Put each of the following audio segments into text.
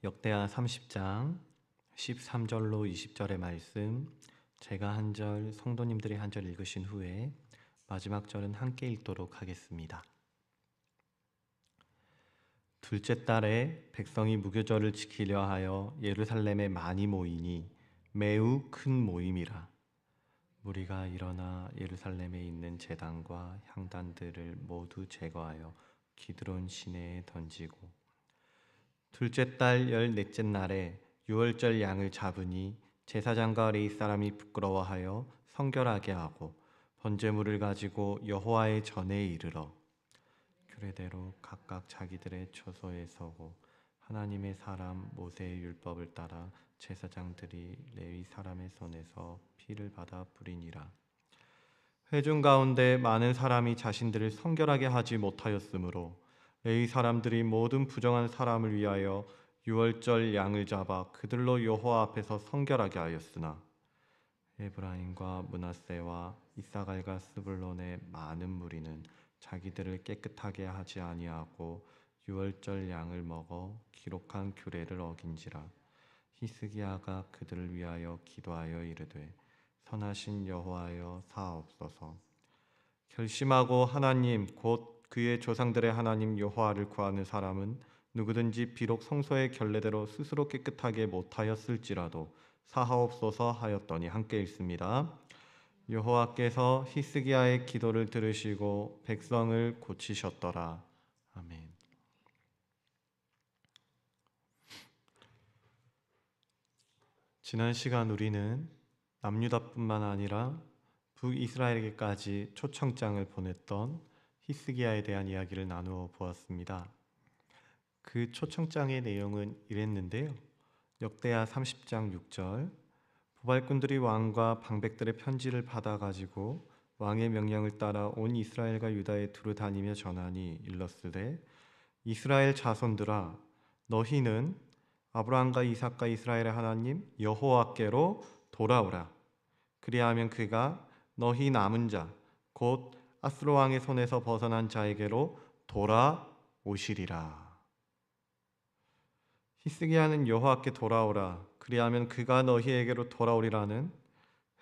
역대하 30장 13절로 20절의 말씀, 제가 한 절, 성도님들이 한 절 읽으신 후에 마지막 절은 함께 읽도록 하겠습니다. 둘째 달에 백성이 무교절을 지키려 하여 예루살렘에 많이 모이니 매우 큰 모임이라. 무리가 일어나 예루살렘에 있는 제단과 향단들을 모두 제거하여 기드론 시내에 던지고, 둘째 달 14째 날에 유월절 양을 잡으니 제사장과 레위 사람이 부끄러워하여 성결하게 하고 번제물을 가지고 여호와의 전에 이르러 규례대로 각각 자기들의 처소에 서고, 하나님의 사람 모세의 율법을 따라 제사장들이 레위 사람의 손에서 피를 받아 뿌리니라. 회중 가운데 많은 사람이 자신들을 성결하게 하지 못하였으므로 레위 사람들이 모든 부정한 사람을 위하여 유월절 양을 잡아 그들로 여호와 앞에서 성결하게 하였으나, 에브라임과 므낫세와 이사갈과 스불론의 많은 무리는 자기들을 깨끗하게 하지 아니하고 유월절 양을 먹어 기록한 규례를 어긴지라. 히스기야가 그들을 위하여 기도하여 이르되, 선하신 여호와여 사하옵소서. 결심하고 하나님 곧 그의 조상들의 하나님 여호와를 구하는 사람은 누구든지 비록 성소의 결례대로 스스로 깨끗하게 못하였을지라도 사하옵소서 하였더니 함께 읽습니다. 여호와께서 히스기야의 기도를 들으시고 백성을 고치셨더라. 아멘. 지난 시간 우리는 남유다뿐만 아니라 북이스라엘에게까지 초청장을 보냈던 히스기야에 대한 이야기를 나누어 보았습니다. 그 초청장의 내용은 이랬는데요. 역대하 30장 6절, 보발꾼들이 왕과 방백들의 편지를 받아가지고 왕의 명령을 따라 온 이스라엘과 유다에 두루 다니며 전하니 일렀으되, 이스라엘 자손들아, 너희는 아브라함과 이삭과 이스라엘의 하나님 여호와께로 돌아오라. 그리하면 그가 너희 남은 자 곧 아스로 왕의 손에서 벗어난 자에게로 돌아오시리라. 히스기야는 여호와께 돌아오라. 그리하면 그가 너희에게로 돌아오리라는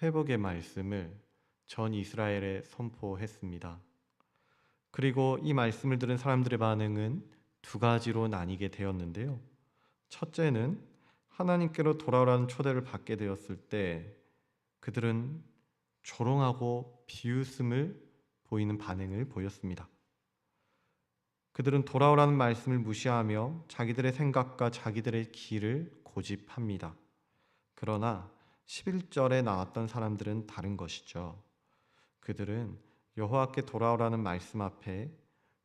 회복의 말씀을 전 이스라엘에 선포했습니다. 그리고 이 말씀을 들은 사람들의 반응은 두 가지로 나뉘게 되었는데요. 첫째는 하나님께로 돌아오라는 초대를 받게 되었을 때 그들은 조롱하고 비웃음을 보이는 반응을 보였습니다. 그들은 돌아오라는 말씀을 무시하며 자기들의 생각과 자기들의 길을 고집합니다. 그러나 11절에 나왔던 사람들은 다른 것이죠. 그들은 여호와께 돌아오라는 말씀 앞에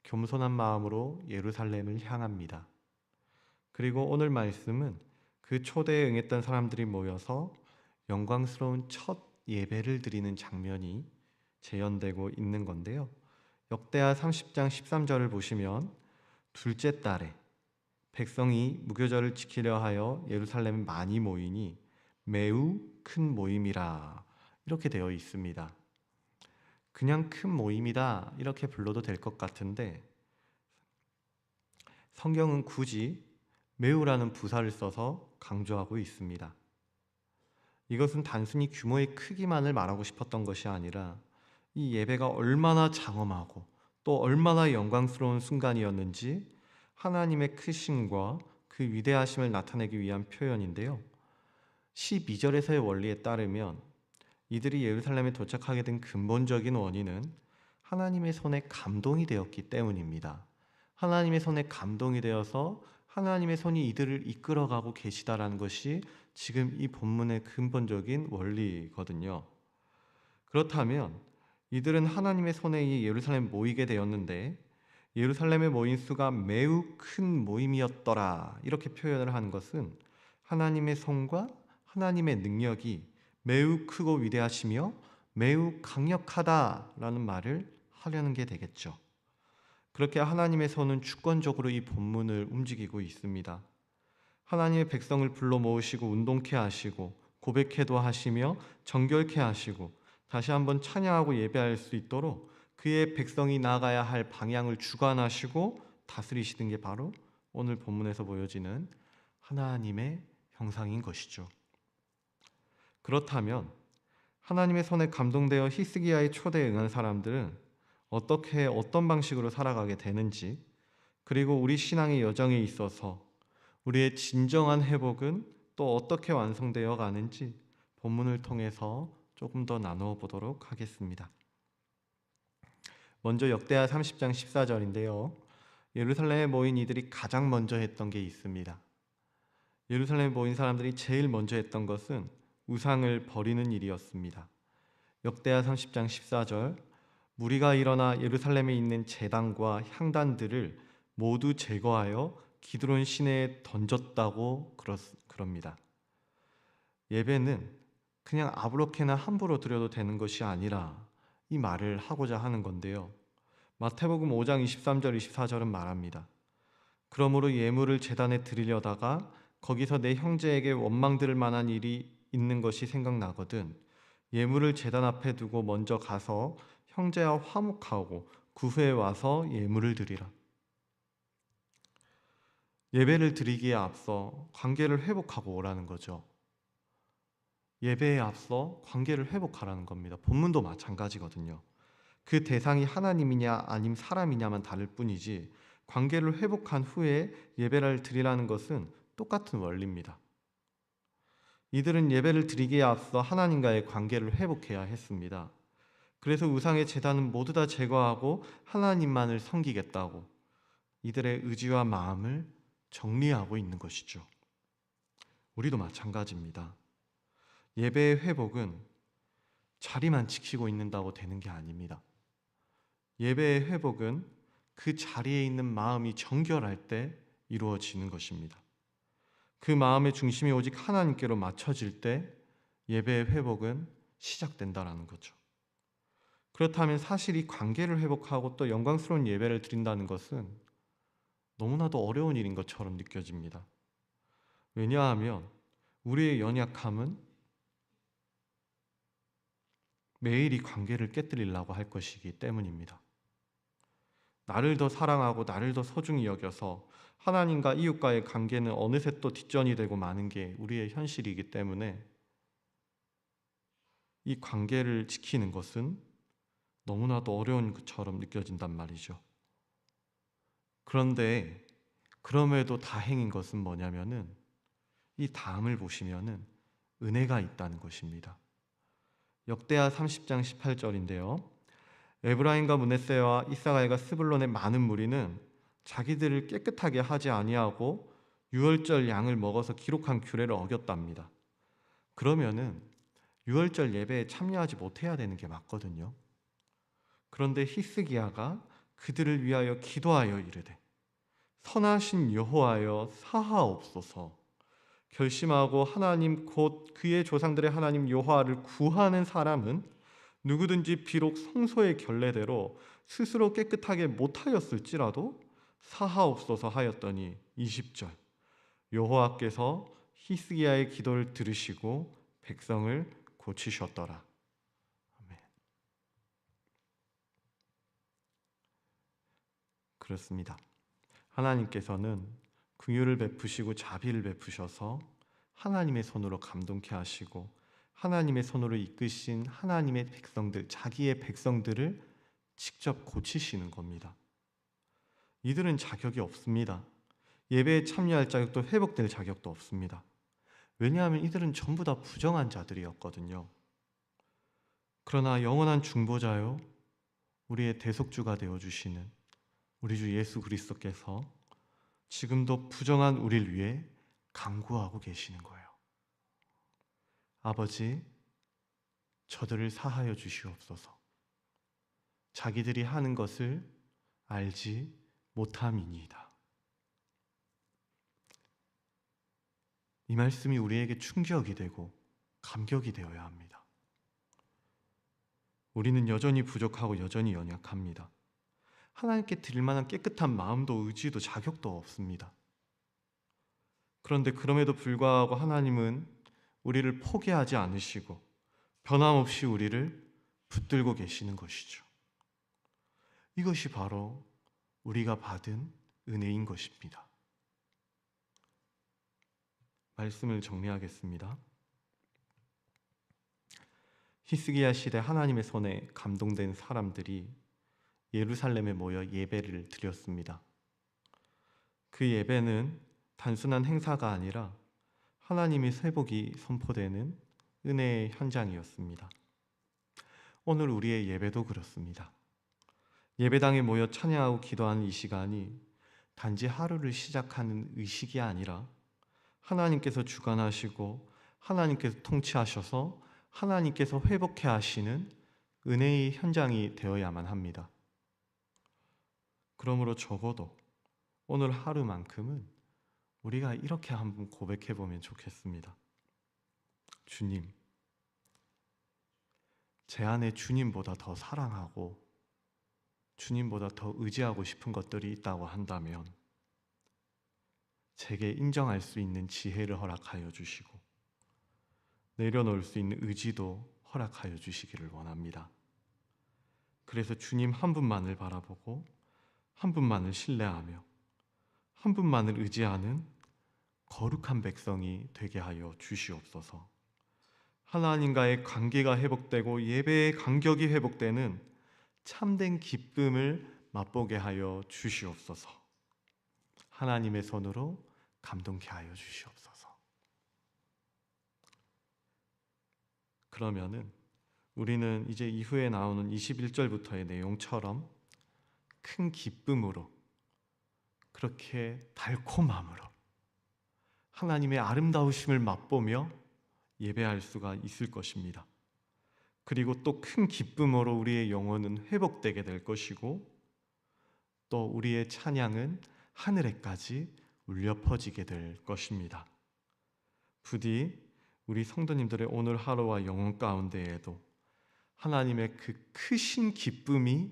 겸손한 마음으로 예루살렘을 향합니다. 그리고 오늘 말씀은 그 초대에 응했던 사람들이 모여서 영광스러운 첫 예배를 드리는 장면이 재현되고 있는 건데요. 역대하 30장 13절을 보시면 둘째 달에 백성이 무교절을 지키려 하여 예루살렘에 많이 모이니 매우 큰 모임이라 이렇게 되어 있습니다. 그냥 큰 모임이다 이렇게 불러도 될 것 같은데 성경은 굳이 매우라는 부사를 써서 강조하고 있습니다. 이것은 단순히 규모의 크기만을 말하고 싶었던 것이 아니라 이 예배가 얼마나 장엄하고 또 얼마나 영광스러운 순간이었는지 하나님의 크심과 그 위대하심을 나타내기 위한 표현인데요. 12절에서의 원리에 따르면 이들이 예루살렘에 도착하게 된 근본적인 원인은 하나님의 손에 감동이 되었기 때문입니다. 하나님의 손에 감동이 되어서 하나님의 손이 이들을 이끌어가고 계시다라는 것이 지금 이 본문의 근본적인 원리거든요. 그렇다면 이들은 하나님의 손에 이 예루살렘에 모이게 되었는데 예루살렘에 모인 수가 매우 큰 모임이었더라 이렇게 표현을 하는 것은 하나님의 손과 하나님의 능력이 매우 크고 위대하시며 매우 강력하다라는 말을 하려는 게 되겠죠. 그렇게 하나님의 손은 주권적으로 이 본문을 움직이고 있습니다. 하나님의 백성을 불러 모으시고 운동케 하시고 고백케도 하시며 정결케 하시고 다시 한번 찬양하고 예배할 수 있도록 그의 백성이 나가야 할 방향을 주관하시고 다스리시는 게 바로 오늘 본문에서 보여지는 하나님의 형상인 것이죠. 그렇다면 하나님의 손에 감동되어 히스기야의 초대에 응한 사람들은 어떻게 어떤 방식으로 살아가게 되는지, 그리고 우리 신앙의 여정에 있어서 우리의 진정한 회복은 또 어떻게 완성되어 가는지 본문을 통해서 조금 더 나누어 보도록 하겠습니다. 먼저 역대하 30장 14절인데요. 예루살렘에 모인 이들이 가장 먼저 했던 게 있습니다. 예루살렘에 모인 사람들이 제일 먼저 했던 것은 우상을 버리는 일이었습니다. 역대하 30장 14절, 무리가 일어나 예루살렘에 있는 제단과 향단들을 모두 제거하여 기드론 시내에 던졌다고 그럽니다. 예배는 그냥 아무렇게나 함부로 드려도 되는 것이 아니라 이 말을 하고자 하는 건데요. 마태복음 5장 23절 24절은 말합니다. 그러므로 예물을 제단에 드리려다가 거기서 내 형제에게 원망 들을 만한 일이 있는 것이 생각나거든 예물을 제단 앞에 두고 먼저 가서 형제와 화목하고 그 후에 와서 예물을 드리라. 예배를 드리기에 앞서 관계를 회복하고 오라는 거죠. 예배에 앞서 관계를 회복하라는 겁니다. 본문도 마찬가지거든요. 그 대상이 하나님이냐 아님 사람이냐만 다를 뿐이지 관계를 회복한 후에 예배를 드리라는 것은 똑같은 원리입니다. 이들은 예배를 드리기에 앞서 하나님과의 관계를 회복해야 했습니다. 그래서 우상의 제단은 모두 다 제거하고 하나님만을 섬기겠다고 이들의 의지와 마음을 정리하고 있는 것이죠. 우리도 마찬가지입니다. 예배의 회복은 자리만 지키고 있는다고 되는 게 아닙니다. 예배의 회복은 그 자리에 있는 마음이 정결할 때 이루어지는 것입니다. 그 마음의 중심이 오직 하나님께로 맞춰질 때 예배의 회복은 시작된다라는 거죠. 그렇다면 사실 이 관계를 회복하고 또 영광스러운 예배를 드린다는 것은 너무나도 어려운 일인 것처럼 느껴집니다. 왜냐하면 우리의 연약함은 매일 이 관계를 깨뜨리려고 할 것이기 때문입니다. 나를 더 사랑하고 나를 더 소중히 여겨서 하나님과 이웃과의 관계는 어느새 또 뒷전이 되고 마는 게 우리의 현실이기 때문에 이 관계를 지키는 것은 너무나도 어려운 것처럼 느껴진단 말이죠. 그런데 그럼에도 다행인 것은 뭐냐면은 이 다음을 보시면은 은혜가 있다는 것입니다. 역대하 30장 18절인데요. 에브라임과 므낫세와 이사갈과 스불론의 많은 무리는 자기들을 깨끗하게 하지 아니하고 유월절 양을 먹어서 기록한 규례를 어겼답니다. 그러면은 유월절 예배에 참여하지 못해야 되는 게 맞거든요. 그런데 히스기야가 그들을 위하여 기도하여 이르되 선하신 여호와여 사하옵소서 결심하고 하나님 곧 그의 조상들의 하나님 여호와를 구하는 사람은 누구든지 비록 성소의 결례대로 스스로 깨끗하게 못하였을지라도 사하옵소서 하였더니 20절 여호와께서 히스기야의 기도를 들으시고 백성을 고치셨더라. 아멘. 그렇습니다. 하나님께서는 긍휼을 베푸시고 자비를 베푸셔서 하나님의 손으로 감동케 하시고 하나님의 손으로 이끄신 하나님의 백성들, 자기의 백성들을 직접 고치시는 겁니다. 이들은 자격이 없습니다. 예배에 참여할 자격도 회복될 자격도 없습니다. 왜냐하면 이들은 전부 다 부정한 자들이었거든요. 그러나 영원한 중보자요, 우리의 대속주가 되어주시는 우리 주 예수 그리스도께서 지금도 부정한 우리를 위해 간구하고 계시는 거예요. 아버지, 저들을 사하여 주시옵소서. 자기들이 하는 것을 알지 못함이니이다. 이 말씀이 우리에게 충격이 되고 감격이 되어야 합니다. 우리는 여전히 부족하고 여전히 연약합니다. 하나님께 드릴 만한 깨끗한 마음도 의지도 자격도 없습니다. 그런데 그럼에도 불구하고 하나님은 우리를 포기하지 않으시고 변함없이 우리를 붙들고 계시는 것이죠. 이것이 바로 우리가 받은 은혜인 것입니다. 말씀을 정리하겠습니다. 히스기야 시대 하나님의 손에 감동된 사람들이 예루살렘에 모여 예배를 드렸습니다. 그 예배는 단순한 행사가 아니라 하나님의 회복이 선포되는 은혜의 현장이었습니다. 오늘 우리의 예배도 그렇습니다. 예배당에 모여 찬양하고 기도하는 이 시간이 단지 하루를 시작하는 의식이 아니라 하나님께서 주관하시고 하나님께서 통치하셔서 하나님께서 회복해 하시는 은혜의 현장이 되어야만 합니다. 그러므로 적어도 오늘 하루만큼은 우리가 이렇게 한번 고백해 보면 좋겠습니다. 주님, 제 안에 주님보다 더 사랑하고 주님보다 더 의지하고 싶은 것들이 있다고 한다면 제게 인정할 수 있는 지혜를 허락하여 주시고 내려놓을 수 있는 의지도 허락하여 주시기를 원합니다. 그래서 주님 한 분만을 바라보고 한 분만을 신뢰하며 한 분만을 의지하는 거룩한 백성이 되게 하여 주시옵소서. 하나님과의 관계가 회복되고 예배의 간격이 회복되는 참된 기쁨을 맛보게 하여 주시옵소서. 하나님의 손으로 감동케 하여 주시옵소서. 그러면은 우리는 이제 이후에 나오는 21절부터의 내용처럼 큰 기쁨으로, 그렇게 달콤함으로 하나님의 아름다우심을 맛보며 예배할 수가 있을 것입니다. 그리고 또 큰 기쁨으로 우리의 영혼은 회복되게 될 것이고 또 우리의 찬양은 하늘에까지 울려 퍼지게 될 것입니다. 부디 우리 성도님들의 오늘 하루와 영혼 가운데에도 하나님의 그 크신 기쁨이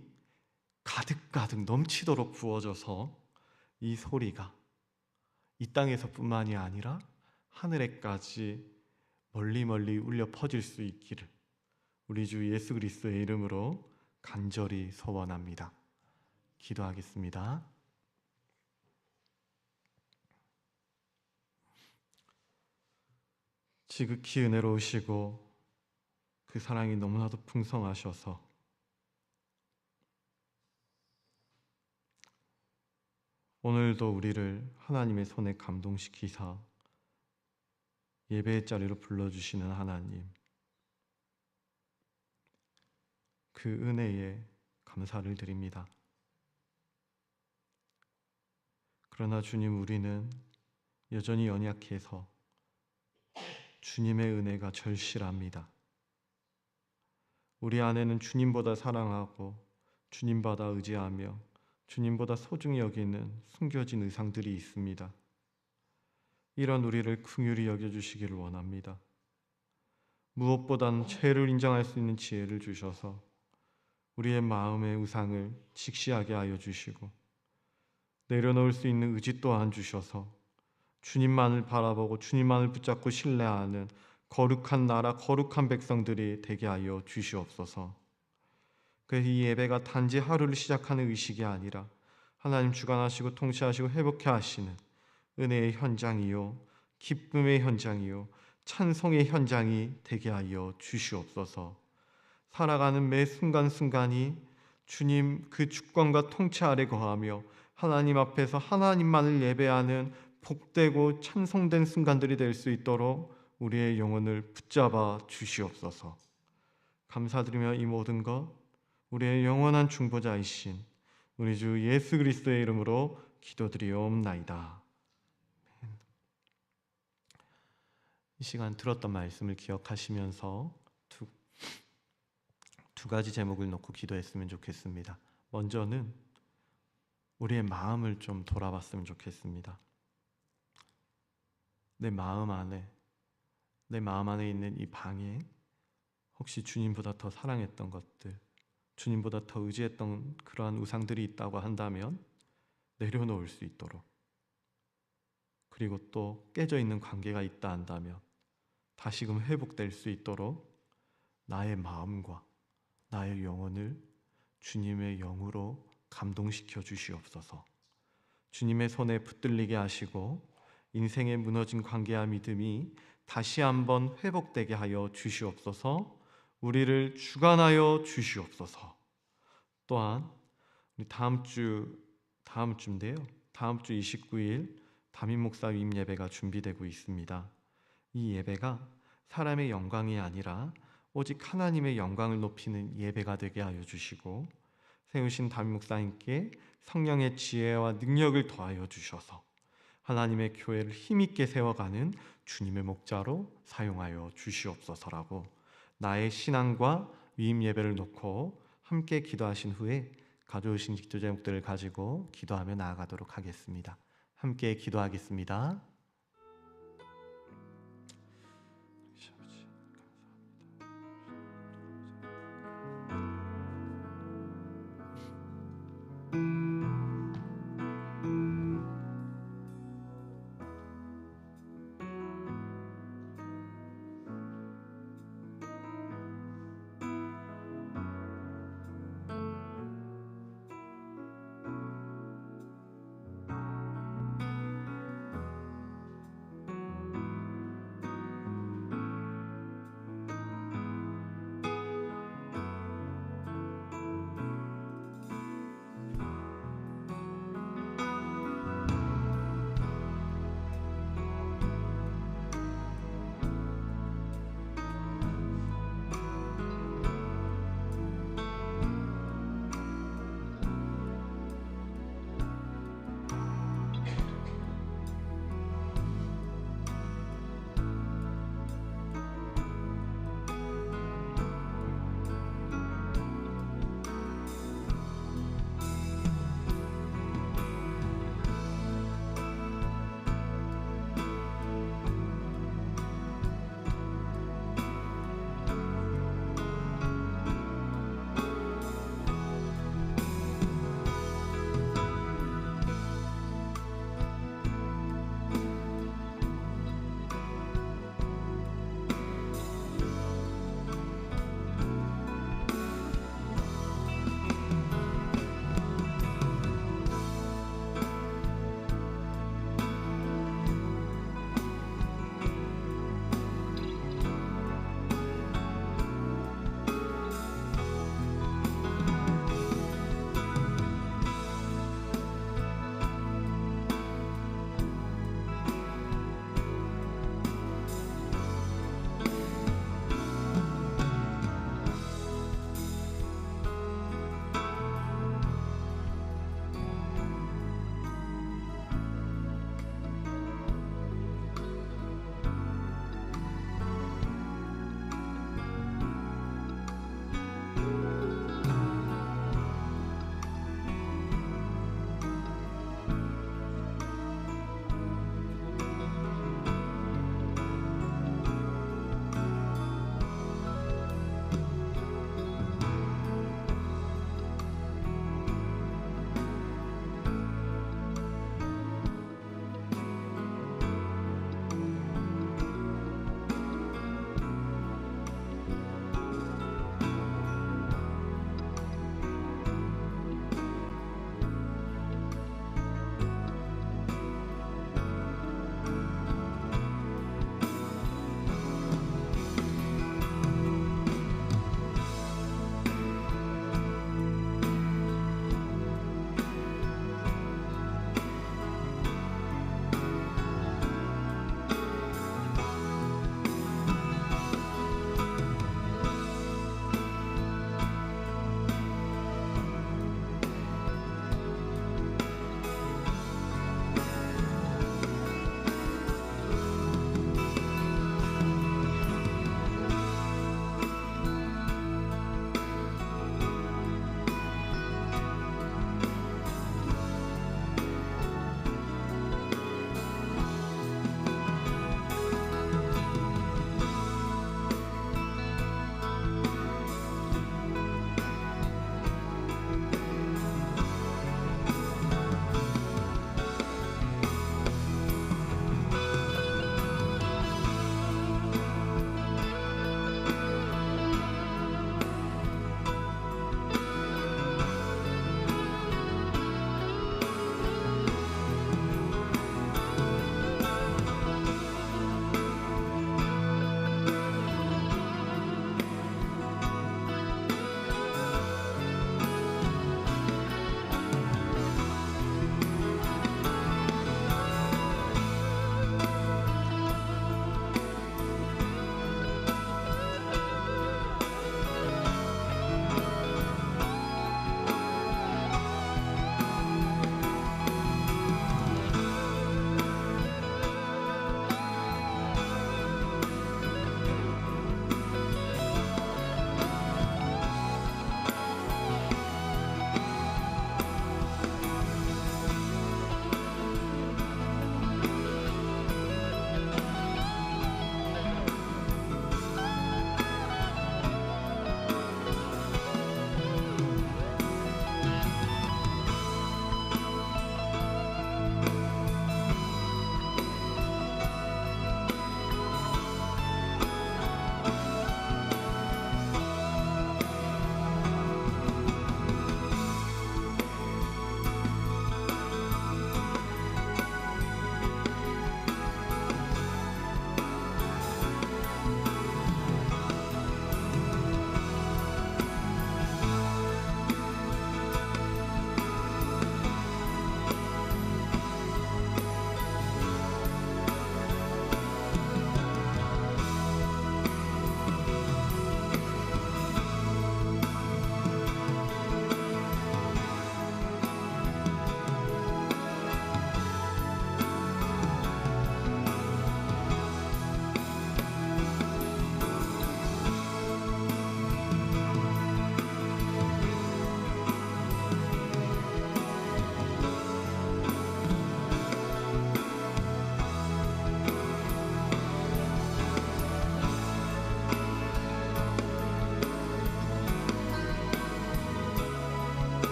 가득가득 넘치도록 부어져서 이 소리가 이 땅에서뿐만이 아니라 하늘에까지 멀리 멀리 울려 퍼질 수 있기를 우리 주 예수 그리스도의 이름으로 간절히 소원합니다. 기도하겠습니다. 지극히 은혜로우시고 그 사랑이 너무나도 풍성하셔서 오늘도 우리를 하나님의 손에 감동시키사 예배의 자리로 불러주시는 하나님, 그 은혜에 감사를 드립니다. 그러나 주님, 우리는 여전히 연약해서 주님의 은혜가 절실합니다. 우리 안에는 주님보다 사랑하고 주님보다 의지하며 주님보다 소중히 여기는 숨겨진 의상들이 있습니다. 이런 우리를 긍휼히 여겨주시기를 원합니다. 무엇보다는 죄를 인정할 수 있는 지혜를 주셔서 우리의 마음의 의상을 직시하게 하여 주시고 내려놓을 수 있는 의지 또한 주셔서 주님만을 바라보고 주님만을 붙잡고 신뢰하는 거룩한 나라, 거룩한 백성들이 되게 하여 주시옵소서. 그래서 이 예배가 단지 하루를 시작하는 의식이 아니라 하나님 주관하시고 통치하시고 회복해 하시는 은혜의 현장이요, 기쁨의 현장이요, 찬송의 현장이 되게 하여 주시옵소서. 살아가는 매 순간순간이 주님 그 주권과 통치 아래 거하며 하나님 앞에서 하나님만을 예배하는 복되고 찬송된 순간들이 될 수 있도록 우리의 영혼을 붙잡아 주시옵소서. 감사드리며 이 모든 것 우리의 영원한 중보자이신 우리 주 예수 그리스도의 이름으로 기도드리옵나이다. 이 시간 들었던 말씀을 기억하시면서 두 가지 제목을 놓고 기도했으면 좋겠습니다. 먼저는 우리의 마음을 좀 돌아봤으면 좋겠습니다. 내 마음 안에 있는 이 방에 혹시 주님보다 더 사랑했던 것들, 주님보다 더 의지했던 그러한 우상들이 있다고 한다면 내려놓을 수 있도록, 그리고 또 깨져 있는 관계가 있다 한다면 다시금 회복될 수 있도록 나의 마음과 나의 영혼을 주님의 영으로 감동시켜 주시옵소서. 주님의 손에 붙들리게 하시고 인생에 무너진 관계와 믿음이 다시 한번 회복되게 하여 주시옵소서. 우리를 주관하여 주시옵소서. 또한 우리 다음 주인데요. 다음 주 29일 담임 목사 위임 예배가 준비되고 있습니다. 이 예배가 사람의 영광이 아니라 오직 하나님의 영광을 높이는 예배가 되게 하여 주시고, 세우신 담임 목사님께 성령의 지혜와 능력을 더하여 주셔서 하나님의 교회를 힘있게 세워가는 주님의 목자로 사용하여 주시옵소서라고 나의 신앙과 위임 예배를 놓고 함께 기도하신 후에 가져오신 기도 제목들을 가지고 기도하며 나아가도록 하겠습니다. 함께 기도하겠습니다.